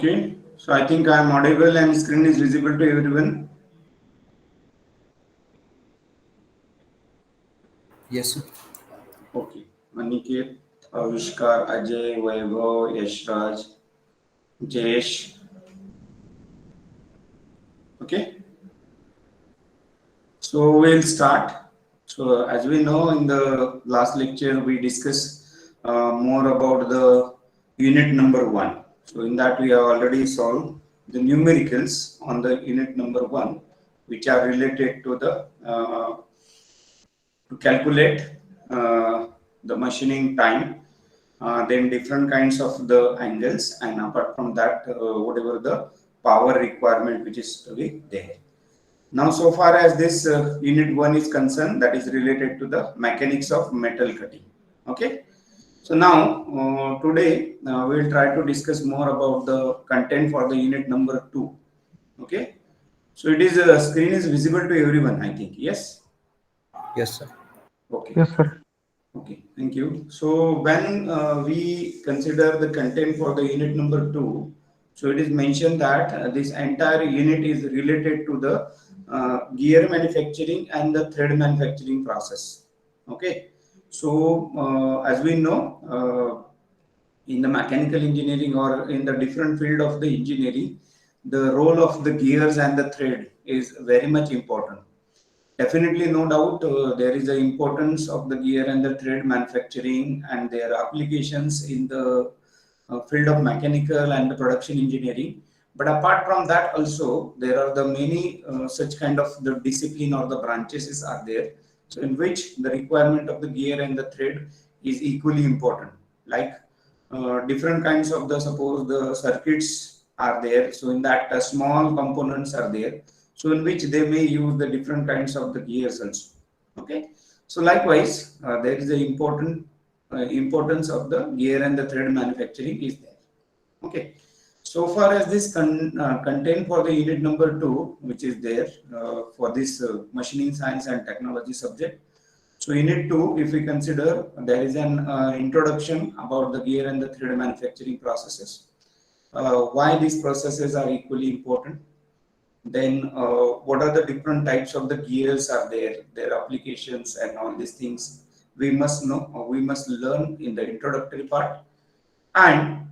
Okay, so I think I am audible and screen is visible to everyone. Yes, sir. Okay, Aniket, Avishkar, Ajay, Vaibhav, Yashraj, Jayesh. Okay, so we'll start. So as we know, in the last lecture we discussed more about the unit number one. So in that we have already solved the numericals on the unit number one, which are related to the to calculate the machining time, then different kinds of the angles, and apart from that, whatever the power requirement which is to be there. Now, so far as this unit 1 is concerned, that is related to the mechanics of metal cutting. Okay. So now, today, we will try to discuss more about the content for the unit number 2. Okay. So it is screen is visible to everyone, I think. Yes. Yes, sir. Okay. Yes, sir. Okay, thank you. So when we consider the content for the unit number two, so it is mentioned that this entire unit is related to the gear manufacturing and the thread manufacturing process. Okay, so as we know, in the mechanical engineering or in the different field of the engineering, the role of the gears and the thread is very much important. Definitely, no doubt, there is the importance of the gear and the thread manufacturing and their applications in the field of mechanical and the production engineering. But apart from that, also there are the many such kind of the discipline or the branches are there. So in which the requirement of the gear and the thread is equally important. Like different kinds of the suppose the circuits are there. So in that small components are there, so in which they may use the different kinds of the gears also. Okay, so likewise there is the important importance of the gear and the thread manufacturing is there. Okay, so far as this content for the unit number 2, which is there for this machining science and technology subject. So unit 2, if we consider, there is an introduction about the gear and the thread manufacturing processes, why these processes are equally important. Then what are the different types of the gears are there, their applications and all these things we must know, or we must learn in the introductory part. And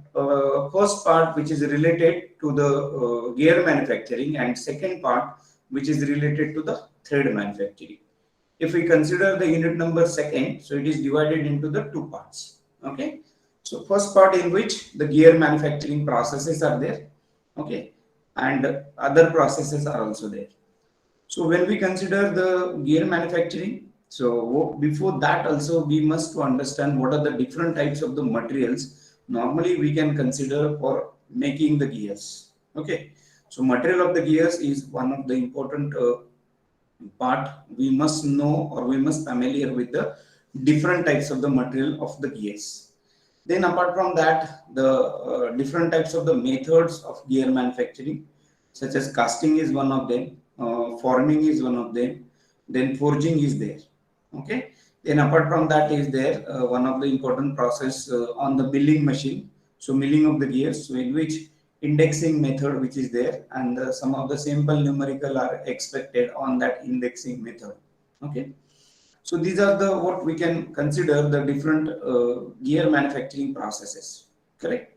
first part which is related to the gear manufacturing, and second part which is related to the thread manufacturing. If we consider the unit number second, so it is divided into the two parts. Okay, so first part in which the gear manufacturing processes are there. Okay, and other processes are also there. So when we consider the gear manufacturing, so before that also we must to understand what are the different types of the materials normally we can consider for making the gears. Okay, so material of the gears is one of the important part we must know, or we must familiar with the different types of the material of the gears. Then apart from that, the different types of the methods of gear manufacturing, such as casting is one of them, forming is one of them, then forging is there. Okay. Then apart from that is there one of the important process on the milling machine. So milling of the gears, so in which indexing method which is there, and some of the simple numerical are expected on that indexing method. Okay. So these are the what we can consider the different gear manufacturing processes. Correct.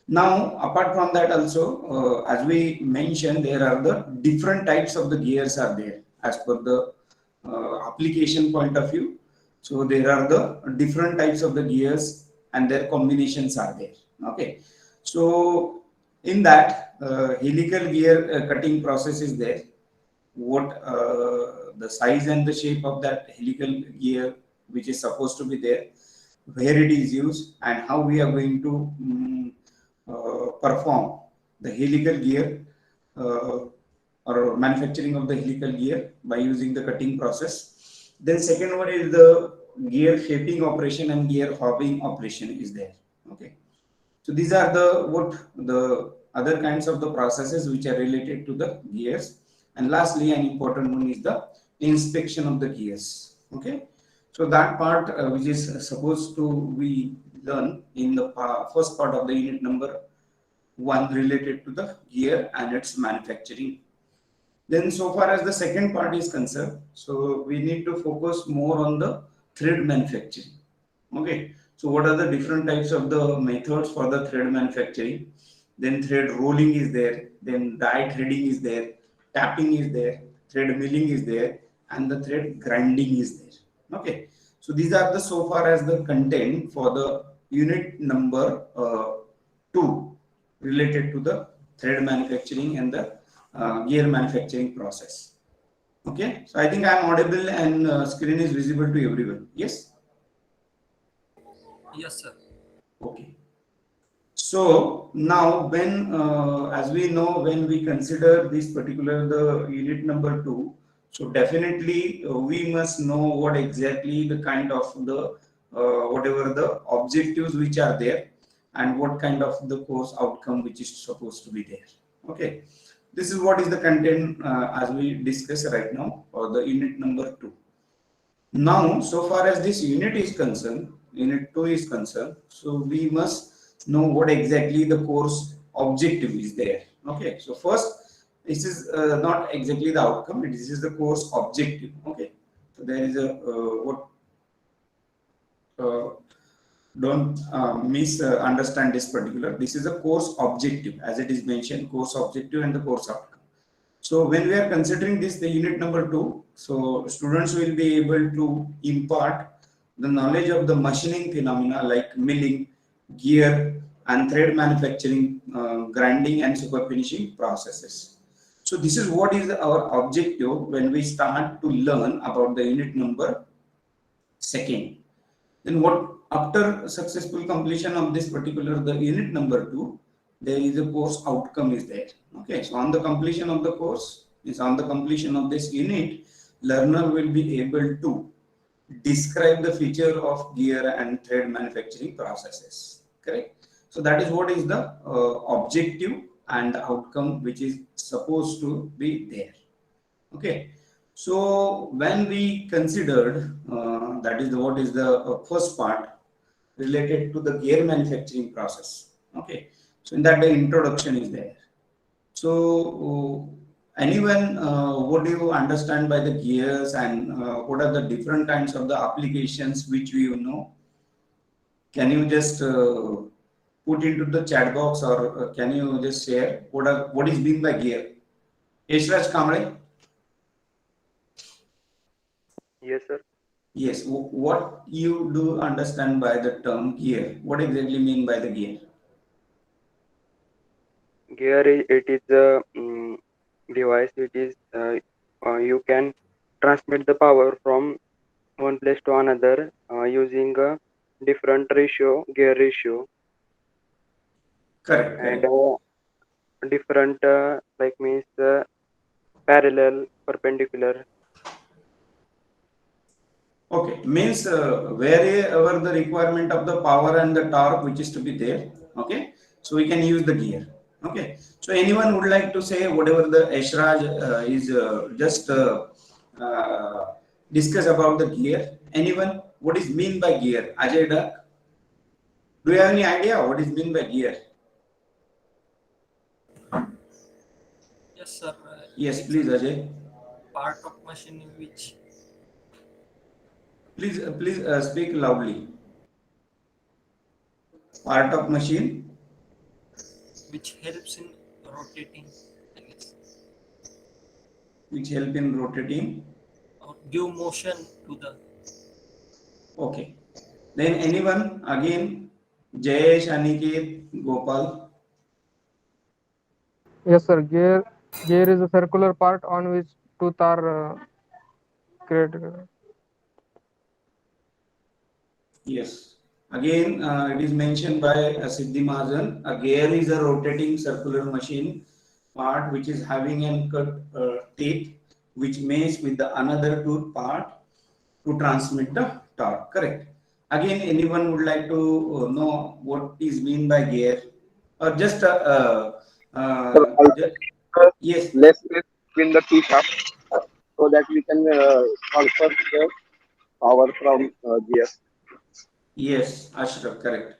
Now, apart from that, also as we mentioned, there are the different types of the gears are there as per the application point of view. So there are the different types of the gears and their combinations are there. Okay. So in that helical gear cutting process is there. What the size and the shape of that helical gear which is supposed to be there, where it is used, and how we are going to perform the helical gear uh, or manufacturing of the helical gear by using the cutting process. Then second one is the gear shaping operation and gear hobbing operation is there. Okay, so these are the what the other kinds of the processes which are related to the gears. And lastly, an important one is the inspection of the gears. Okay, so that part which is supposed to be done in the first part of the unit number one related to the gear and its manufacturing. Then, so far as the second part is concerned, so we need to focus more on the thread manufacturing. Okay, so what are the different types of the methods for the thread manufacturing? Then thread rolling is there, then die threading is there, tapping is there, thread milling is there, and the thread grinding is there. Okay, so these are the so far as the content for the unit number 2 related to the thread manufacturing and the gear manufacturing process. Okay, so I think I am audible and screen is visible to everyone. Yes. Yes, sir. Okay. So now, when as we know, when we consider this particular the unit number 2, so definitely we must know what exactly the kind of the whatever the objectives which are there, and what kind of the course outcome which is supposed to be there. Okay, this is what is the content as we discuss right now for the unit number 2. Now, so far as this unit is concerned, unit 2 is concerned, so we must know what exactly the course objective is there. Okay, so first, this is not exactly the outcome, this is the course objective. Okay, so there is a what uh, don't misunderstand this particular. This is a course objective, as it is mentioned, course objective and the course outcome. So when we are considering this, the unit number 2, so students will be able to impart the knowledge of the machining phenomena like milling, gear, and thread manufacturing, grinding, and super finishing processes. So this is what is our objective when we start to learn about the unit number 2. Then what after successful completion of this particular the unit number 2, there is a course outcome is there. Okay, so on the completion of the course is on the completion of this unit, learner will be able to describe the feature of gear and thread manufacturing processes. Correct. So that is what is the objective and the outcome which is supposed to be there. Okay, so when we considered that is what is the first part related to the gear manufacturing process. Okay, so in that the introduction is there. So anyone, what do you understand by the gears, and what are the different kinds of the applications which you know? Can you just put into the chat box, or can you just share what is mean by gear? Yashraj Kamre. Yes, sir. Yes, what you do understand by the term gear? What exactly mean by the gear? Gear it is a device which is you can transmit the power from one place to another using a different gear ratio, Correct, and correct. different like means parallel, perpendicular. Okay, means wherever the requirement of the power and the torque which is to be there. Okay, so we can use the gear. Okay, so anyone would like to say whatever the Eshraj is just uh, discuss about the gear. Anyone? What is mean by gear? Ajay Duck, do you have any idea what is mean by gear? Yes, sir. Yes, It's please, a Ajay. part of machine which Please speak loudly. Part of machine helps in rotating, I guess, which help in rotating. or give motion to the. Okay. Then anyone again? Jayesh, Aniket, Gopal. Yes, sir. Gear is a circular part on which tooth are created. Yes. Again, it is mentioned by Siddhi Mahajan. A gear is a rotating circular machine part which is having an cut teeth which mates with the another tooth part to transmit the torque. Correct. Again, anyone would like to know what is mean by gear, or just So I'll just, just yes, less space between the two shafts so that we can transfer the power from gear. yes, Ashraf, correct.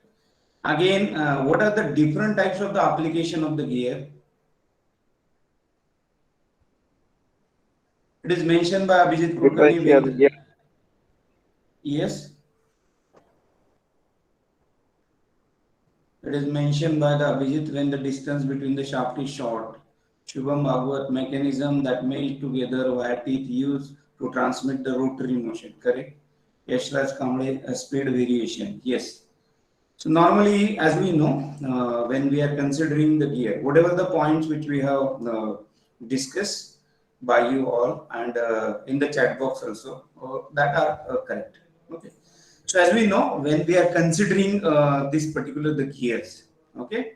Again, what are the different types of the application of the gear? It is mentioned by Abhijit Kulkarni. Differential gear. Yes. It is mentioned by the Abhijit when the distance between the shaft is short. Shubham Bhagwat, mechanism that meld together via teeth used to transmit the rotary motion. Correct? Yashraj Kamble, speed variation. Yes. So normally, as we know, when we are considering the gear, whatever the points which we have discussed by you all and in the chat box also, that are correct. Okay. So as we know, when we are considering this particular the gears, okay.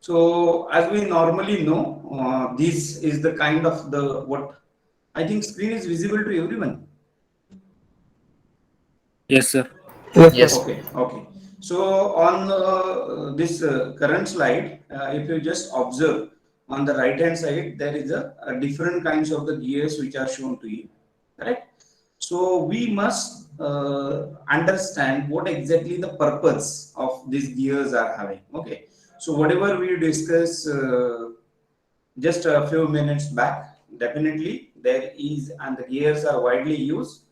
So as we normally know, this is the kind of the what I think screen is visible to everyone. Yes, sir. Yes, sir. Okay, okay. So on this current slide, if you just observe on the right hand side, there is a different kinds of the gears which are shown to you, correct? So we must understand what exactly the purpose of these gears are having. Okay. So whatever we discuss just a few minutes back, definitely there is, and the gears are widely used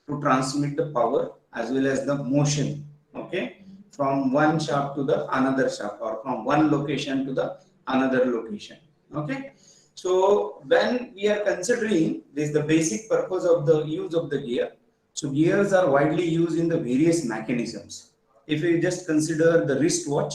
to transmit the power as well as the motion, okay, from one shaft to the another shaft or from one location to the another location, okay. So when we are considering this, the basic purpose of the use of the gear, so gears are widely used in the various mechanisms. If we just consider the wristwatch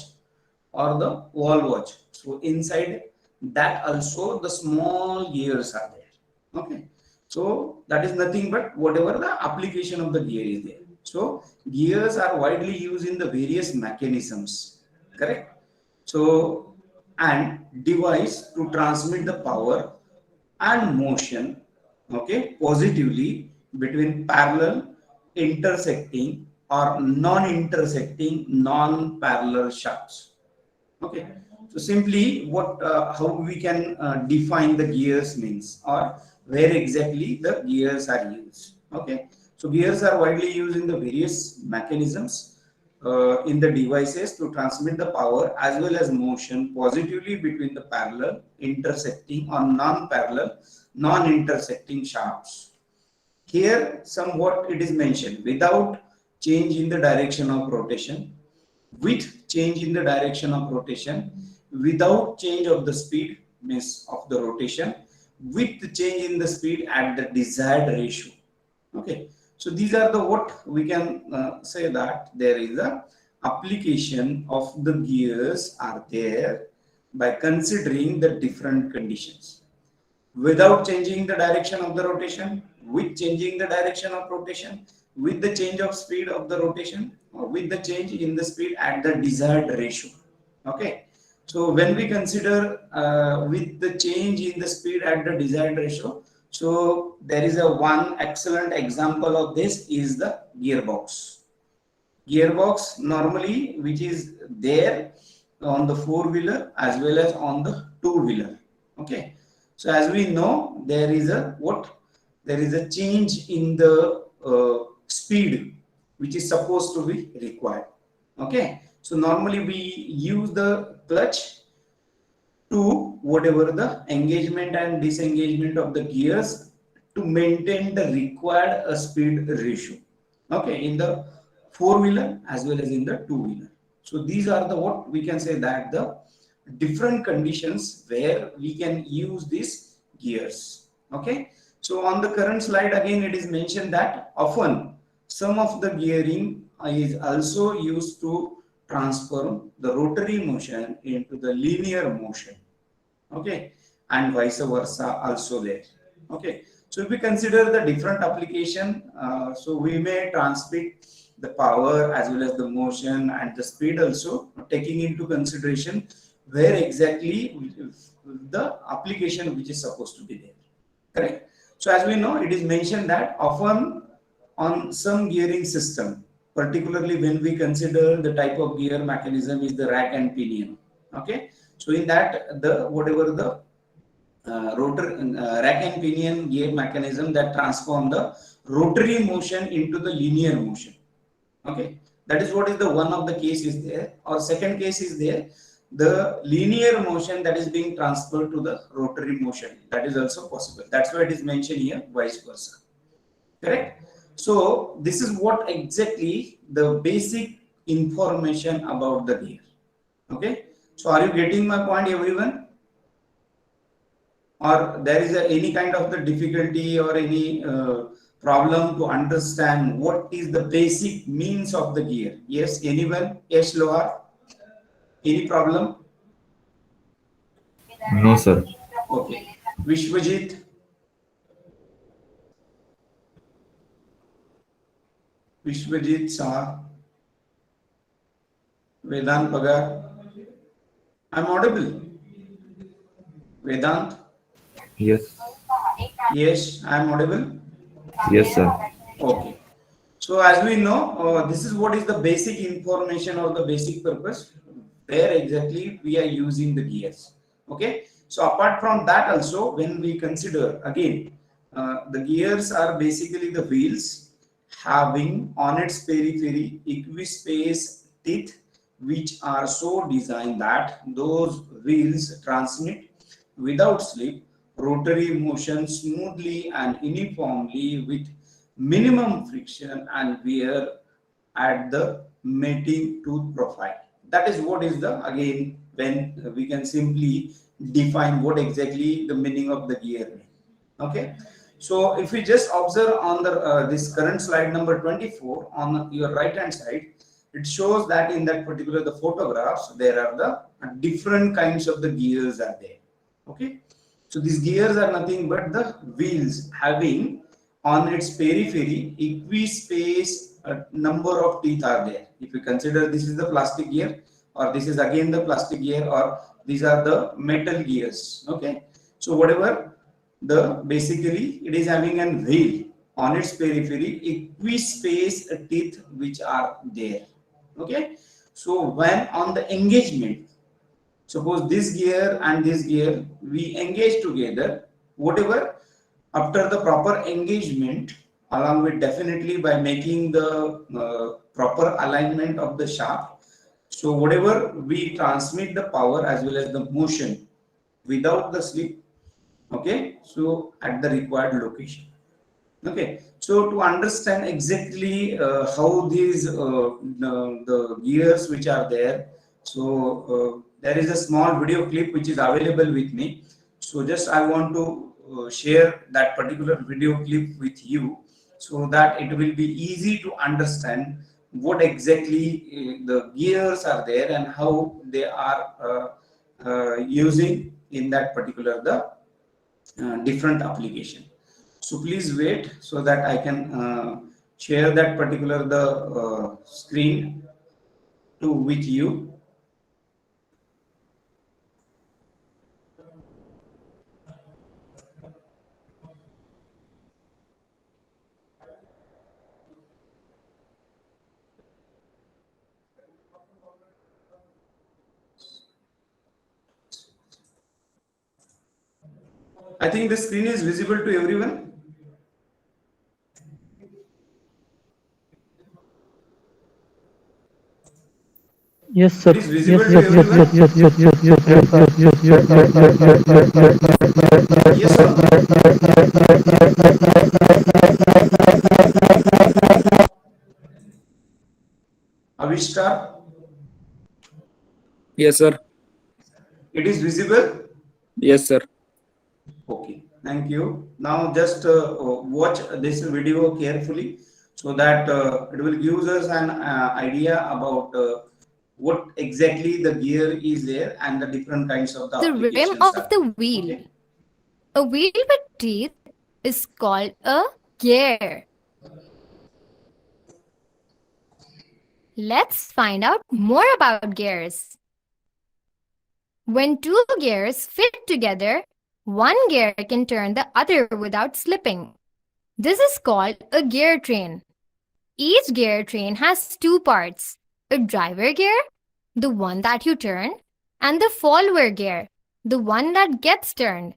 or the wall watch, so inside that also the small gears are there, okay. So that is nothing but whatever the application of the gear is there. So gears are widely used in the various mechanisms, correct? So and device to transmit the power and motion, okay, positively between parallel, intersecting or non-intersecting, non-parallel shafts. Okay, so simply what how we can define the gears means, or where exactly the gears are used. Okay, so gears are widely used in the various mechanisms in the devices to transmit the power as well as motion positively between the parallel, intersecting or non-parallel, non-intersecting shafts. Here somewhat it is mentioned without change in the direction of rotation, with change in the direction of rotation, without change of the speed means of the rotation, with the change in the speed at the desired ratio. Okay, so these are the what we can say that there is a application of the gears are there by considering the different conditions, without changing the direction of the rotation, with changing the direction of rotation, with the change of speed of the rotation, or with the change in the speed at the desired ratio. Okay, so when we consider with the change in the speed at the desired ratio, so there is a one excellent example of this is the gearbox. Gearbox normally which is there on the four-wheeler as well as on the two-wheeler. Okay, so as we know, there is a what? There is a change in the speed which is supposed to be required. Okay, so normally we use the clutch to whatever the engagement and disengagement of the gears to maintain the required speed ratio. Okay, in the four-wheeler as well as in the two-wheeler. So these are the what we can say that the different conditions where we can use these gears. Okay, so on the current slide again it is mentioned that often some of the gearing is also used to transform the rotary motion into the linear motion. Okay, and vice versa also there. Okay, so if we consider the different application, so we may transmit the power as well as the motion and the speed also, taking into consideration where exactly the application which is supposed to be there, correct? So as we know, it is mentioned that often on some gearing system, particularly when we consider the type of gear mechanism is the rack and pinion. Okay, so in that the whatever the rotor rack and pinion gear mechanism that transform the rotary motion into the linear motion. Okay, That is what is the one of the case is there. Or second case is there, the linear motion that is being transferred to the rotary motion. That is also possible. That's why it is mentioned here, vice versa. Correct? So this is what exactly the basic information about the gear. Okay. So are you getting my point, everyone? Or there is any kind of the difficulty or any problem to understand what is the basic means of the gear? Yes, anyone? Yes, Lohar? Any problem? No, sir. Okay. Vishwajit? Vishwajit Shah? Vedant Pagar? I'm audible. Vedant? Yes. Yes, I'm audible. Yes, sir. Okay. So as we know, this is what is the basic information or the basic purpose where exactly we are using the gears. Okay. So apart from that also, when we consider again, the gears are basically the wheels having on its periphery equispaced teeth which are so designed that those wheels transmit without slip rotary motion smoothly and uniformly with minimum friction and wear at the mating tooth profile. That is what is the again when we can simply define what exactly the meaning of the gear mean. Okay. So if we just observe on the this current slide number 24 on your right hand side, it shows that in that particular the photographs there are the different kinds of the gears are there. Okay. So these gears are nothing but the wheels having on its periphery equispaced number of teeth are there. If you consider this is the plastic gear or this is again the plastic gear or these are the metal gears. Okay. So whatever the basically it is having an wheel on its periphery equispaced teeth which are there. Okay. So when on the engagement, suppose this gear and this gear we engage together, whatever after the proper engagement along with definitely by making the proper alignment of the shaft, so whatever we transmit the power as well as the motion without the slip, okay, so at the required location. Okay, so to understand exactly how these the gears which are there, so there is a small video clip which is available with me. So just I want to share that particular video clip with you so that it will be easy to understand what exactly the gears are there and how they are using in that particular the different application. So please wait so that I can share that particular the screen to with you. I think the screen is visible to everyone. Yes, sir. It is visible Yes, to yes, yes, everyone. yes, yes, yes, yes, yes, sir. Yes, yes, yes, yes, yes, yes, yes, Yes or no? Avishkar, Yes, sir. it is visible. Yes, sir. Okay, thank you. Now just watch this video carefully so that it will give us an idea about what exactly the gear is there and the different kinds of the The rim applications of are the there. wheel. Okay. A wheel with teeth is called a gear. Let's find out more about gears. When two gears fit together, one gear can turn the other without slipping. This is called a gear train. Each gear train has two parts: a driver gear, the one that you turn, and the follower gear, the one that gets turned.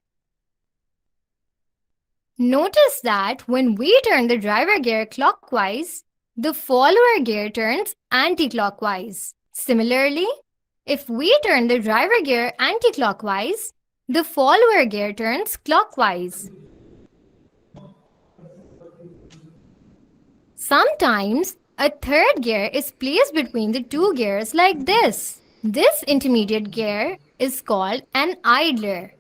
Notice that when we turn the driver gear clockwise, the follower gear turns anti-clockwise. Similarly, if we turn the driver gear anti-clockwise, the follower gear turns clockwise. Sometimes a third gear is placed between the two gears like this. This intermediate gear is called an idler.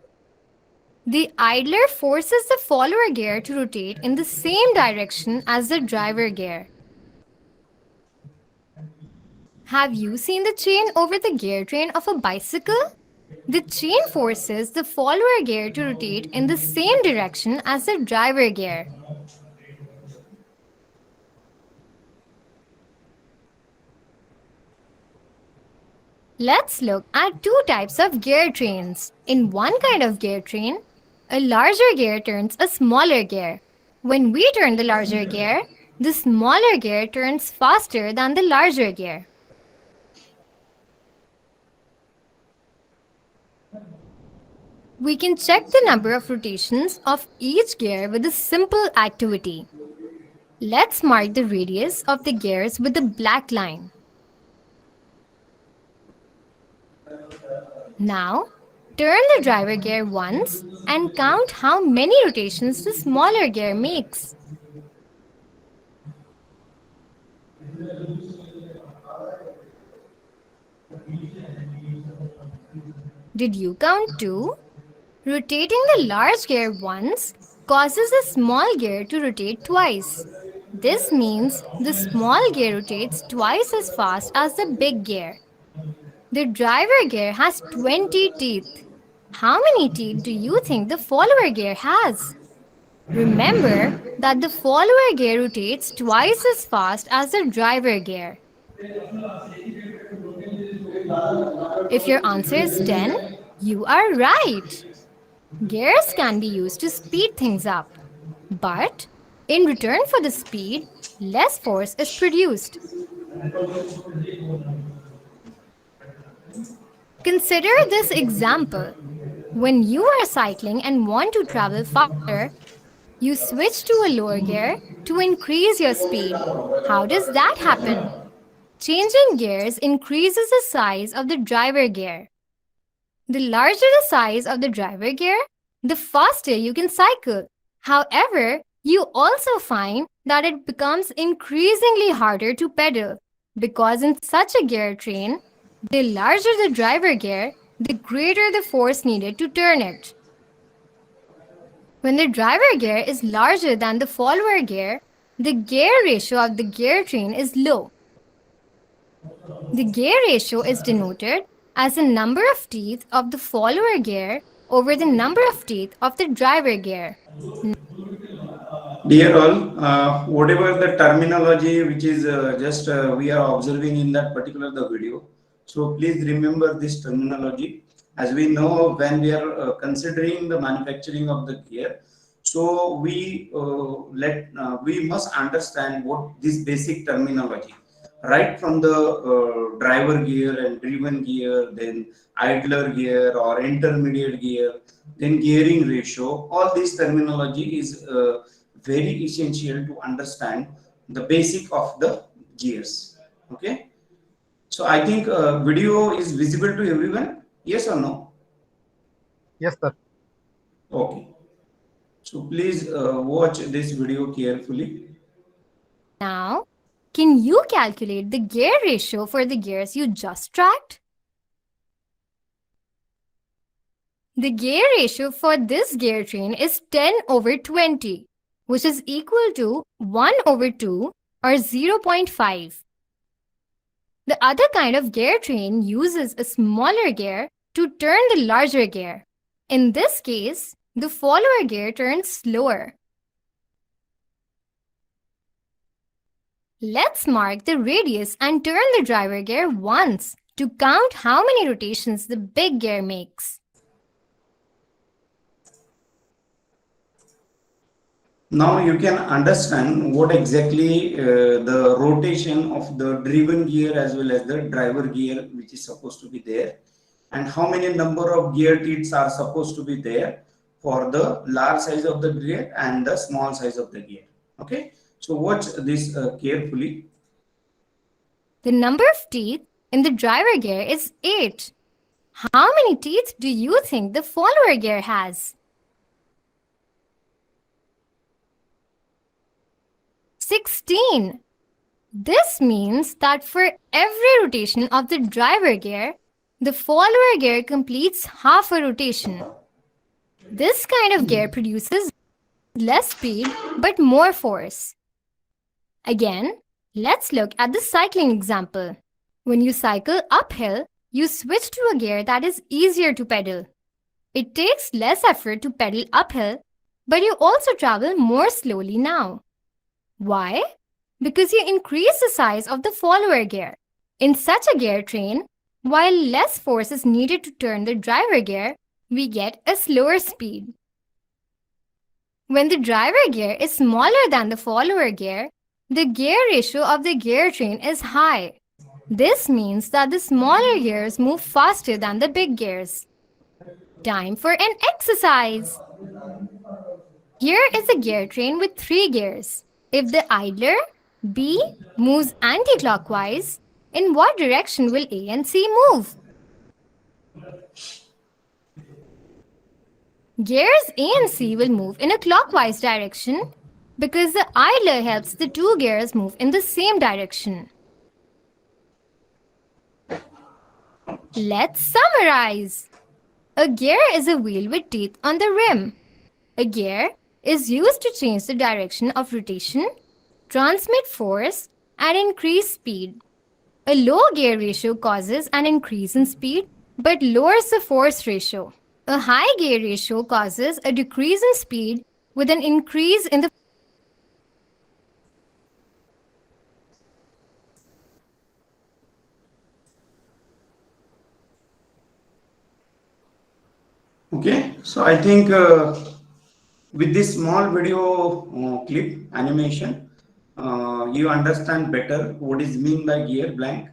The idler forces the follower gear to rotate in the same direction as the driver gear. Have you seen the chain over the gear train of a bicycle? The chain forces the follower gear to rotate in the same direction as the driver gear. Let's look at two types of gear trains. In one kind of gear train, a larger gear turns a smaller gear. When we turn the larger gear, the smaller gear turns faster than the larger gear. We can check the number of rotations of each gear with a simple activity. Let's mark the radius of the gears with a black line. Now, turn the driver gear once and count how many rotations the smaller gear makes. Did you count 2? Rotating the large gear once causes the small gear to rotate twice. This means the small gear rotates twice as fast as the big gear. The driver gear has 20 teeth. How many teeth do you think the follower gear has? Remember that the follower gear rotates twice as fast as the driver gear. If your answer is 10, you are right. Gears can be used to speed things up, but in return for the speed, less force is produced. Consider this example. When you are cycling and want to travel faster, you switch to a lower gear to increase your speed. How does that happen? Changing gears increases the size of the driver gear. The larger the size of the driver gear, the faster you can cycle. However, you also find that it becomes increasingly harder to pedal because in such a gear train, the larger the driver gear, the greater the force needed to turn it. When the driver gear is larger than the follower gear, the gear ratio of the gear train is low. The gear ratio is denoted as the number of teeth of the follower gear over the number of teeth of the driver gear. Dear all, whatever the terminology which is we are observing in that particular the video, so please remember this terminology. As we know, when we are considering the manufacturing of the gear, so we must understand what this basic terminology, right from the driver gear and driven gear, then idler gear or intermediate gear, then gearing ratio. All this terminology is very essential to understand the basic of the gears. Okay, so I think video is visible to everyone. Yes or no? Yes, sir. Okay. So please watch this video carefully. Now, can you calculate the gear ratio for the gears you just tracked? The gear ratio for this gear train is 10/20, which is equal to 1/2 or 0.5. The other kind of gear train uses a smaller gear to turn the larger gear. In this case, the follower gear turns slower. Let's mark the radius and turn the driver gear once to count how many rotations the big gear makes. Now you can understand what exactly the rotation of the driven gear as well as the driver gear which is supposed to be there, and how many number of gear teeth are supposed to be there for the large size of the gear and the small size of the gear. Okay, So watch this carefully. The number of teeth in the driver gear is 8. How many teeth do you think the follower gear has? 16. This means that for every rotation of the driver gear, the follower gear completes half a rotation. This kind of gear produces less speed but more force. Again, let's look at the cycling example. When you cycle uphill, you switch to a gear that is easier to pedal. It takes less effort to pedal uphill, but you also travel more slowly now. Why? Because you increase the size of the follower gear. In such a gear train, while less force is needed to turn the driver gear, we get a slower speed. When the driver gear is smaller than the follower gear, the gear ratio of the gear train is high. This means that the smaller gears move faster than the big gears. Time for an exercise. Here is a gear train with 3 gears. If the idler, B, moves anti-clockwise, in what direction will A and C move? Gears A and C will move in a clockwise direction because the idler helps the 2 gears move in the same direction. Let's summarize. A gear is a wheel with teeth on the rim. A gear is used to change the direction of rotation, transmit force, and increase speed. A low gear ratio causes an increase in speed but lowers the force ratio. A high gear ratio causes a decrease in speed with an increase in the Okay, so I think with this small video clip animation, you understand better what is mean by gear blank.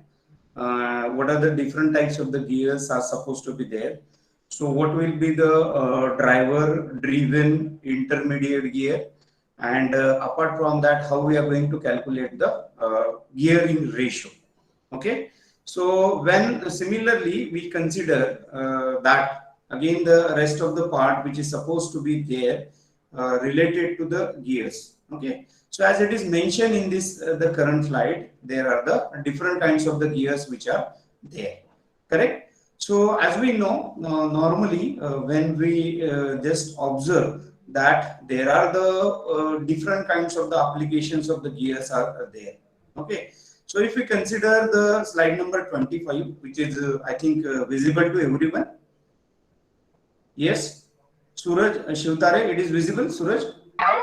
What are the different types of the gears are supposed to be there. So what will be the driver driven intermediate gear, and apart from that, how we are going to calculate the gearing ratio. Okay, so when similarly we consider that again the rest of the part which is supposed to be there related to the gears. Okay, so as it is mentioned in this the current slide, there are the different kinds of the gears which are there, correct? So as we know, normally when we just observe that there are the different kinds of the applications of the gears are there. Okay, so if we consider the slide number 25, which is I think visible to everyone. Yes, Suraj, Shivtare, it is visible, Suraj?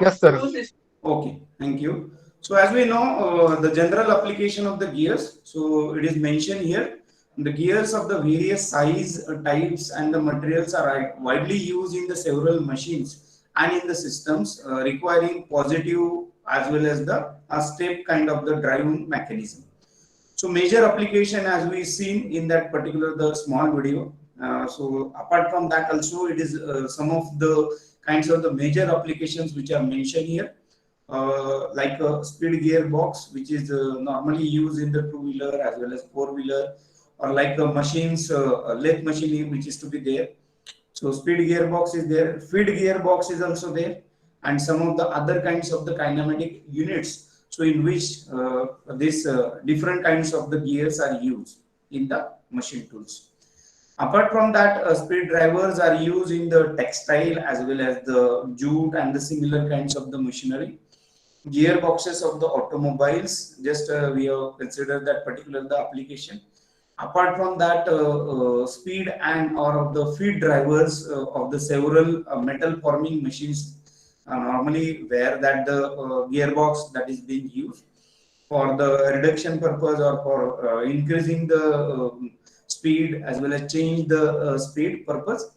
Yes, sir. Okay, thank you. So as we know, the general application of the gears, so it is mentioned here, the gears of the various size, types and the materials are widely used in the several machines and in the systems requiring positive as well as the step kind of the driving mechanism. So major application as we seen in that particular the small video. So apart from that also it is some of the kinds of the major applications which are mentioned here, like a speed gearbox which is normally used in the 2-wheeler as well as 4-wheeler, or like the machines, lathe machining which is to be there. So speed gearbox is there, feed gearbox is also there, and some of the other kinds of the kinematic units, so in which these different kinds of the gears are used in the machine tools. Apart from that, speed drivers are used in the textile as well as the jute and the similar kinds of the machinery. Gearboxes of the automobiles, just we have considered that particular the application. Apart from that, speed and or of the feed drivers of the several metal forming machines normally where that the gearbox that is being used for the reduction purpose or for increasing the speed as well as change the speed purpose.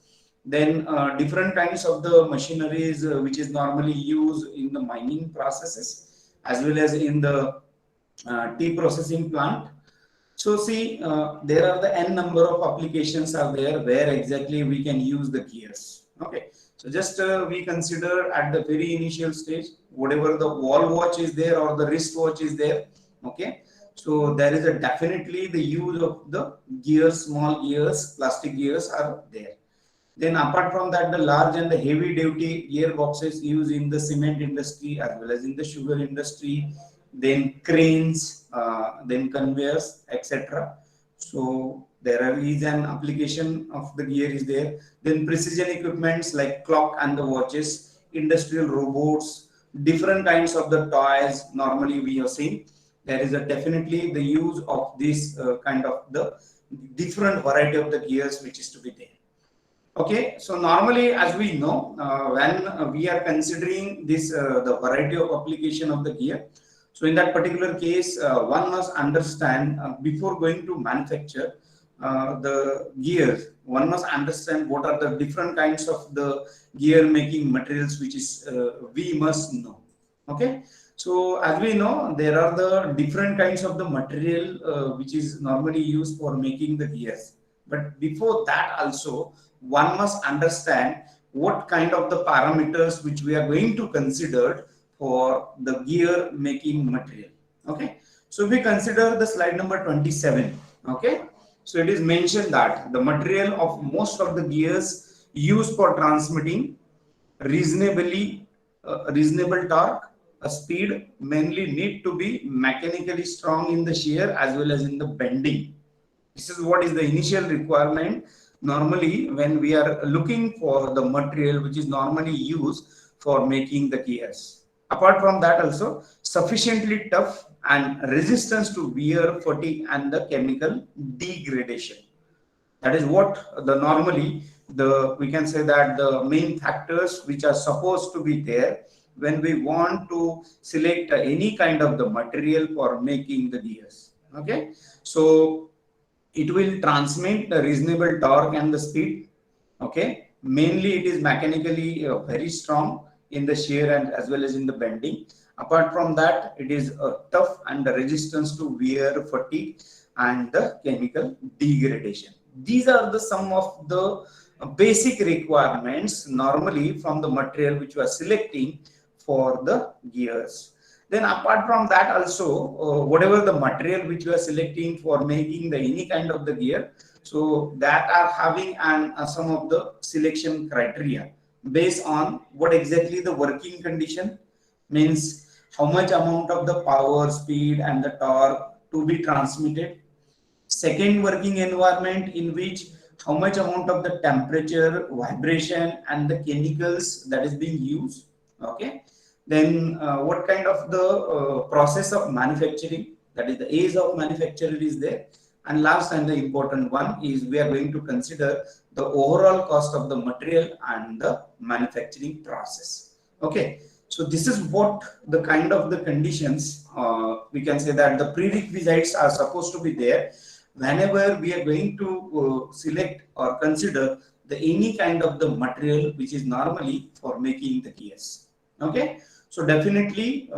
Then different kinds of the machineries which is normally used in the mining processes as well as in the tea processing plant. So see, there are the n number of applications are there where exactly we can use the gears. Okay, So just we consider at the very initial stage, whatever the wall watch is there or the wrist watch is there. Okay. So there is a definitely the use of the gears, small gears, plastic gears are there. Then apart from that, the large and the heavy duty gearboxes used in the cement industry as well as in the sugar industry, then cranes, then conveyors, etc. So there is an application of the gear is there. Then precision equipments like clock and the watches, industrial robots, different kinds of the toys. Normally we have seen there is a definitely the use of this kind of the different variety of the gears which is to be there. Okay, so normally as we know, when we are considering this the variety of application of the gear, so in that particular case, one must understand before going to manufacture the gears, one must understand what are the different kinds of the gear making materials which is we must know. Okay, so as we know, there are the different kinds of the material which is normally used for making the gears. But before that also, one must understand what kind of the parameters which we are going to consider for the gear making material. Okay, so we consider the slide number 27. Okay, so it is mentioned that the material of most of the gears used for transmitting reasonable torque, speed mainly need to be mechanically strong in the shear as well as in the bending. This is what is the initial requirement normally when we are looking for the material which is normally used for making the gears. Apart from that also, sufficiently tough and resistance to wear, fatigue and the chemical degradation. That is what the normally we can say that the main factors which are supposed to be there when we want to select any kind of the material for making the gears. Okay, so it will transmit the reasonable torque and the speed. Okay, mainly it is mechanically very strong in the shear and as well as in the bending. Apart from that, it is tough and the resistance to wear, fatigue and the chemical degradation. These are the some of the basic requirements normally from the material which we are selecting for the gears. Then apart from that also, whatever the material which you are selecting for making the any kind of the gear, so that are having some of the selection criteria based on what exactly the working condition means, how much amount of the power, speed and the torque to be transmitted. Second, working environment in which how much amount of the temperature, vibration and the chemicals that is being used. Okay. Then what kind of the process of manufacturing, that is the age of manufacturer is there. And last and the important one is we are going to consider the overall cost of the material and the manufacturing process. Okay, so this is what the kind of the conditions we can say that the prerequisites are supposed to be there whenever we are going to select or consider the any kind of the material which is normally for making the gears. Okay, so definitely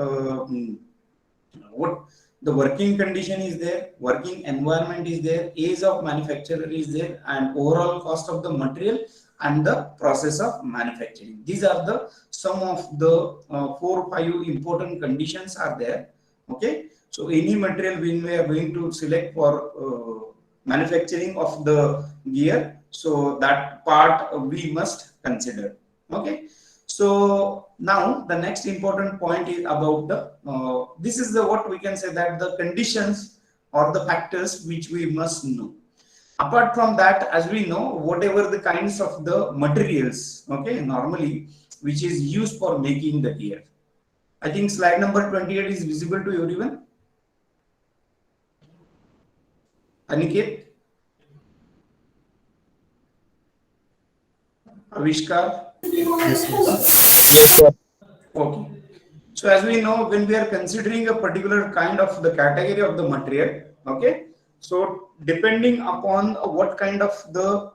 what the working condition is there, working environment is there, age of manufacturer is there, and overall cost of the material and the process of manufacturing. These are the some of the 4 or 5 important conditions are there. Okay, so any material when we are going to select for manufacturing of the gear, so that part we must consider. Okay, so now the next important point is about the this is the what we can say that the conditions or the factors which we must know. Apart from that, as we know, whatever the kinds of the materials, okay, normally which is used for making the gear. I think slide number 28 is visible to everyone. Aniket, Avishkar. Yes. Okay. So as we know, when we are considering a particular kind of the category of the material, okay, so depending upon what kind of the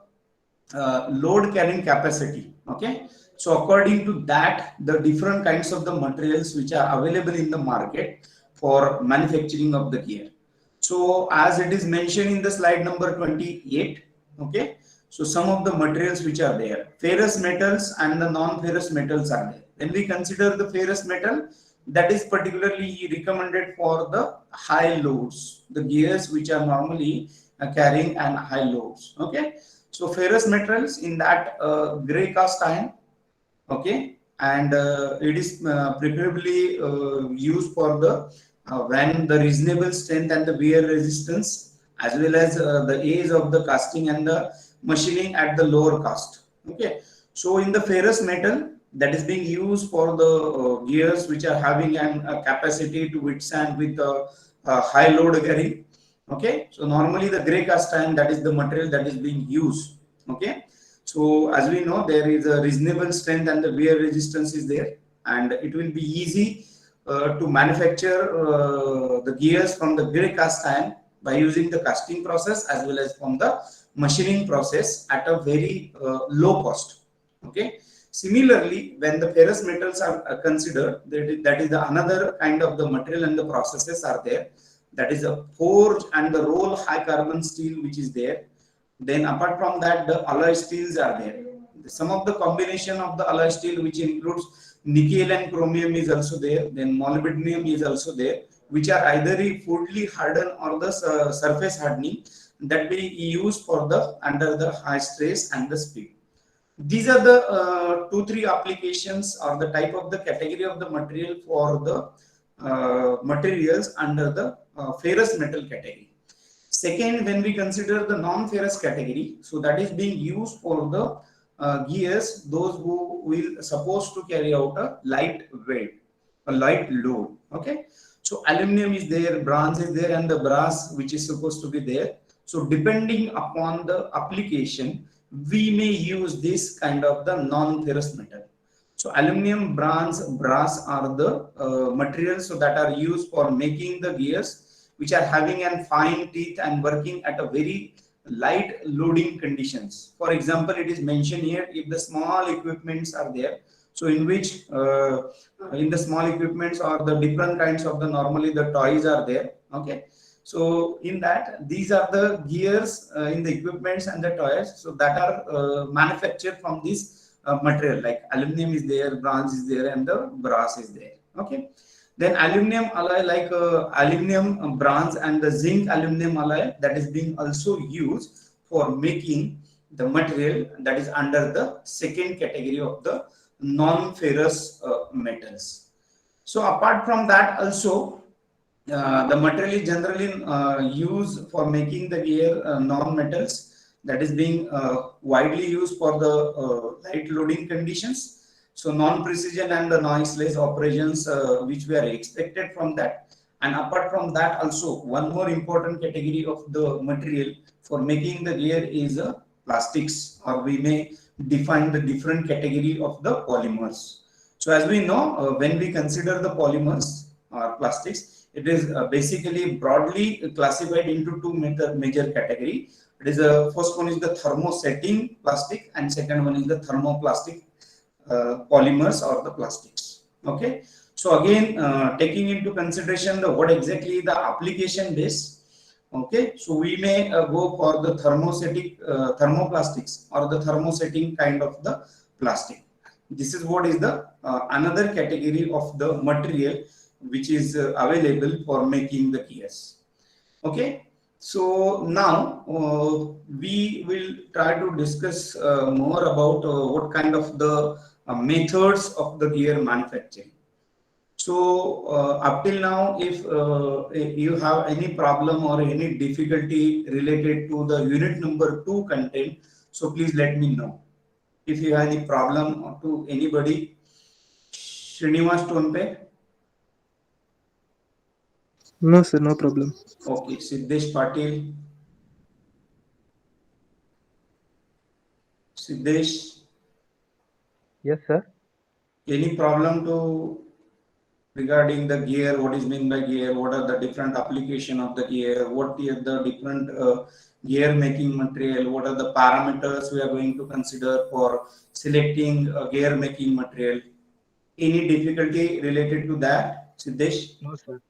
load carrying capacity, okay, so according to that, the different kinds of the materials which are available in the market for manufacturing of the gear. So as it is mentioned in the slide number 28, okay, So some of the materials which are there, ferrous metals and the non-ferrous metals are there. When we consider the ferrous metal, that is particularly recommended for the high loads, the gears which are normally carrying and high loads. Okay, so ferrous metals in that gray cast iron. Okay, and it is preferably used for the when the reasonable strength and the wear resistance, as well as the age of the casting and the machining at the lower cost. Okay, so in the ferrous metal that is being used for the gears which are having an capacity to withstand with high load carrying. Okay, so normally the gray cast iron, that is the material that is being used. Okay, so as we know, there is a reasonable strength and the wear resistance is there, and it will be easy to manufacture the gears from the gray cast iron by using the casting process as well as from the machining process at a very low cost. Okay. Similarly, when the ferrous metals are considered, that is the another kind of the material and the processes are there. That is a forge and the roll high carbon steel which is there. Then apart from that, the alloy steels are there. Some of the combination of the alloy steel which includes nickel and chromium is also there. Then molybdenum is also there, which are either fully hardened or the surface hardening that we use for the under the high stress and the speed. These are the 2-3 applications or the type of the category of the material for the materials under the ferrous metal category. Second, when we consider the non-ferrous category, so that is being used for the gears, those who will supposed to carry out a light weight, a light load. Okay, so aluminum is there, bronze is there, and the brass which is supposed to be there. So depending upon the application, we may use this kind of the non-ferrous metal. So aluminum, bronze, brass are the materials so that are used for making the gears which are having a fine teeth and working at a very light loading conditions. For example, it is mentioned here if the small equipments are there. So in which in the small equipments or the different kinds of the normally the toys are there. Okay. So in that, these are the gears in the equipments and the toys. So that are manufactured from this material, like aluminum is there, bronze is there, and the brass is there. Okay. Then aluminum alloy like aluminum, bronze, and the zinc aluminum alloy that is being also used for making the material that is under the second category of the non-ferrous metals. So apart from that also, the material is generally used for making the gear non-metals that is being widely used for the light loading conditions. So non-precision and the noiseless operations which we are expected from that. And apart from that also, one more important category of the material for making the gear is plastics, or we may define the different category of the polymers. So as we know, when we consider the polymers or plastics, it is basically broadly classified into two major category. It is first one is the thermosetting plastic, and second one is the thermoplastic polymers or the plastics. Okay, so again taking into consideration the what exactly the application base. Okay, so we may go for the thermosetting thermoplastics or the thermosetting kind of the plastic. This is what is the another category of the material which is available for making the gears. Okay, so now we will try to discuss more about what kind of the methods of the gear manufacturing. So up till now, if you have any problem or any difficulty related to the unit number 2 content, so please let me know. If you have any problem to anybody, Srinivas Tonpe. No, sir, no problem. Okay, Siddesh Patil. Siddesh, Yes, sir. any problem to regarding the gear? What is meant by gear? What are the different application of the gear? What is the different gear making material? What are the parameters we are going to consider for selecting a gear making material? Any difficulty related to that, Siddesh? No, sir.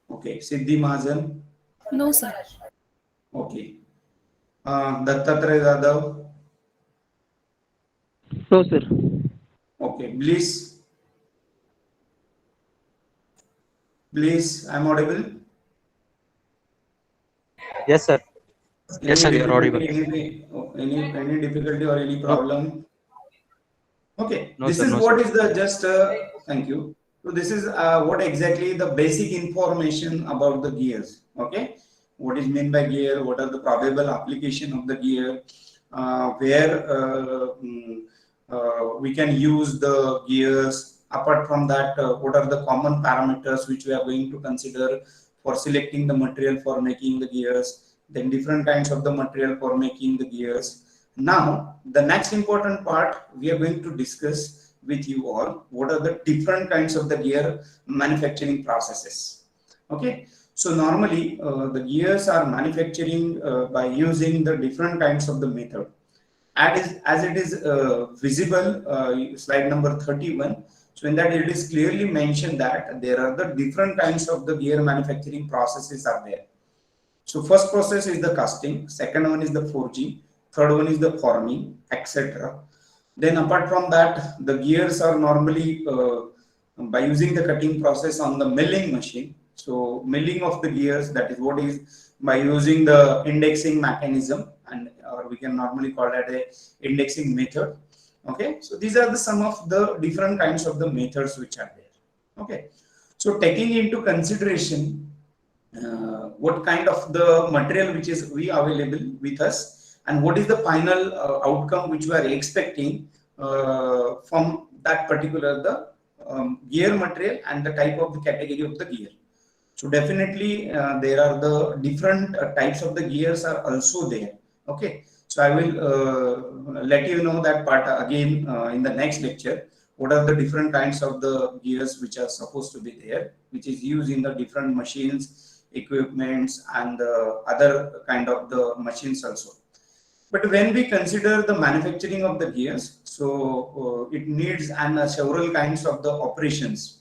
Okay, Siddhi Mahajan. No, sir. Okay. Dattatreya Yadav. No, sir. Okay, please, I'm audible. Yes, sir. Yes, Any sir. You're audible. difficulty, any difficulty or any No, problem? Okay, no, this sir. is No, sir. what is the just. Thank you. So this is what exactly the basic information about the gears. Okay, what is meant by gear? What are the probable application of the gear? Where we can use the gears. Apart from that, what are the common parameters which we are going to consider for selecting the material for making the gears? Then different kinds of the material for making the gears. Now, the next important part we are going to discuss with you all what are the different kinds of the gear manufacturing processes. Okay, so normally the gears are manufacturing by using the different kinds of the method. As it is visible, slide number 31. So in that it is clearly mentioned that there are the different kinds of the gear manufacturing processes are there. So first process is the casting, second one is the forging, third one is the forming, etc. Then apart from that, the gears are normally by using the cutting process on the milling machine. So milling of the gears, that is what is by using the indexing mechanism, and or we can normally call that a indexing method. Okay, so these are the some of the different kinds of the methods which are there. Okay, so taking into consideration what kind of the material which is we available with us and what is the final outcome which we are expecting from that particular the gear material and the type of the category of the gear. So definitely there are the different types of the gears are also there. Okay, so I will let you know that part again in the next lecture. What are the different kinds of the gears which are supposed to be there, which is used in the different machines, equipments, and other kind of the machines also. But when we consider the manufacturing of the gears, so it needs and several kinds of the operations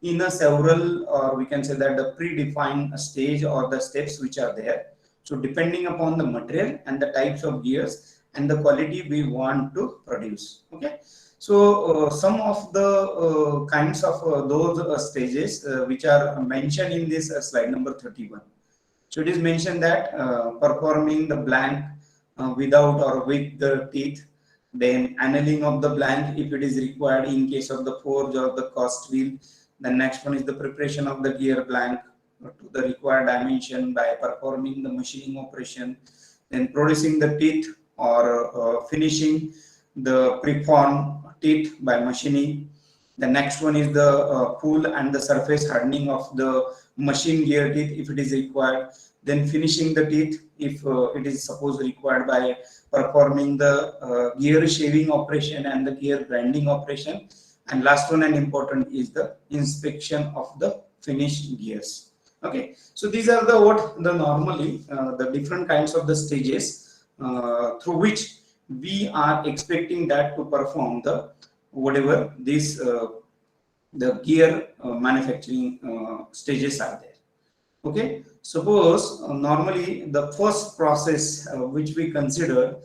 in a several, or we can say that the predefined stage or the steps which are there. So depending upon the material and the types of gears and the quality we want to produce. Okay. So some of the kinds of those stages which are mentioned in this slide number 31. So it is mentioned that performing the blank without or with the teeth, then annealing of the blank if it is required in case of the forge or the cast wheel. The next one is the preparation of the gear blank to the required dimension by performing the machining operation, then producing the teeth or finishing the preformed teeth by machining. The next one is the pull and the surface hardening of the machine gear teeth if it is required. Then finishing the teeth if it is supposed required by performing the gear shaving operation and the gear grinding operation. And last one and important is the inspection of the finished gears. Okay, so these are the what the normally the different kinds of the stages through which we are expecting that to perform the whatever this the gear manufacturing stages are there. Okay, suppose normally the first process which we consider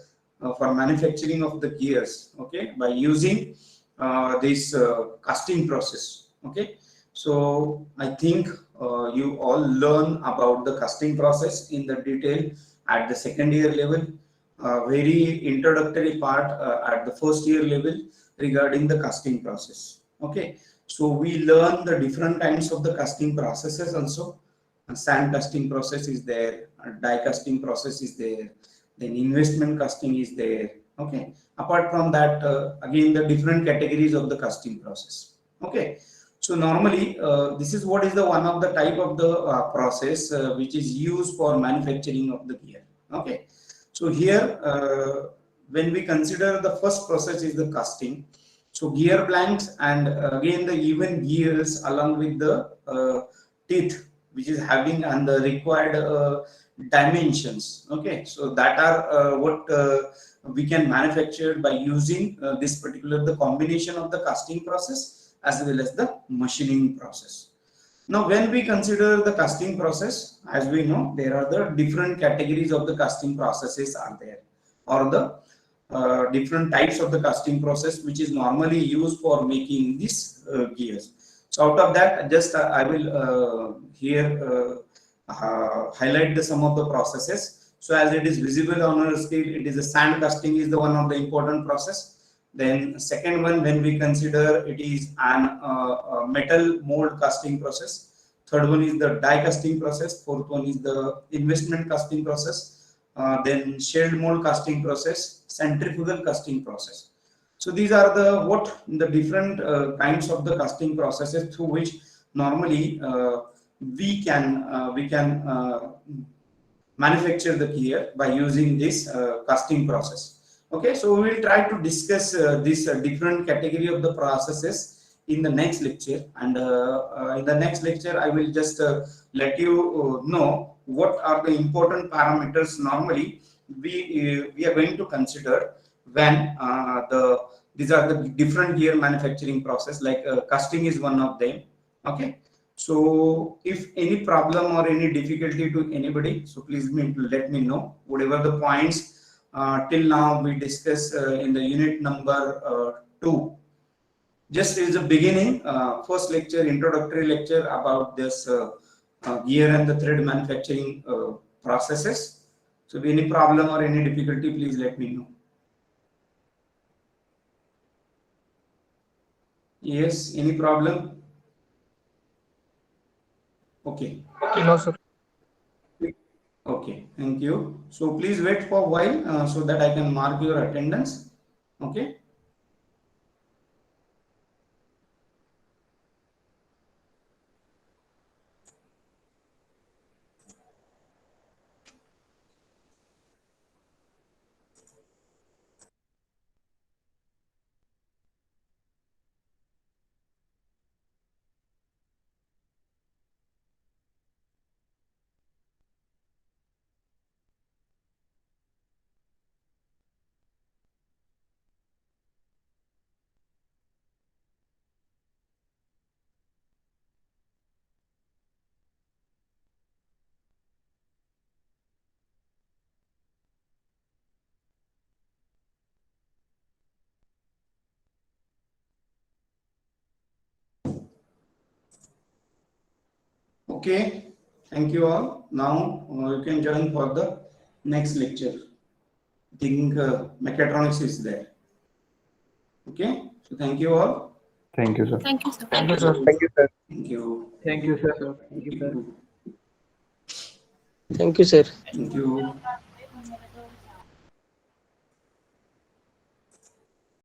for manufacturing of the gears, okay, by using this casting process. Okay, so I think you all learn about the casting process in the detail at the second year level, very introductory part at the first year level regarding the casting process. Okay, so we learn the different kinds of the casting processes also. Sand casting process is there, die casting process is there, then investment casting is there. Okay, apart from that again the different categories of the casting process. Okay, so normally this is what is the one of the type of the process which is used for manufacturing of the gear. Okay, so here when we consider the first process is the casting, so gear blanks and again the even gears along with the teeth which is having and the required dimensions. Okay, so that are what we can manufacture by using this particular the combination of the casting process as well as the machining process. Now, when we consider the casting process, as we know, there are the different categories of the casting processes are there, or the different types of the casting process which is normally used for making these gears. So out of that, just I will here highlight some of the processes. So as it is visible on our screen, it is a sand casting is the one of the important process. Then second one, when we consider, it is an metal mold casting process. Third one is the die casting process. Fourth one is the investment casting process. Then shelled mold casting process, centrifugal casting process. So these are the different kinds of the casting processes through which normally we can manufacture the gear by using this casting process. Okay, so we will try to discuss this different category of the processes in the next lecture, and in the next lecture I will just let you know what are the important parameters normally we are going to consider when these are the different gear manufacturing process, like casting is one of them. Okay, so if any problem or any difficulty to anybody, so please let me know. Whatever the points till now we discussed in the unit number 2, just is the beginning, first lecture, introductory lecture about this gear and the thread manufacturing processes. So if any problem or any difficulty, please let me know. Yes, any problem? Okay. No, sir. Okay, thank you. So please wait for a while so that I can mark your attendance. Okay. Okay, thank you all. Now you can join for the next lecture. I think mechatronics is there. Okay, so thank you all. Thank you, sir. Thank you, sir. Thank you, sir. Thank you. Thank you, sir. Thank you. Thank you, sir. Thank you.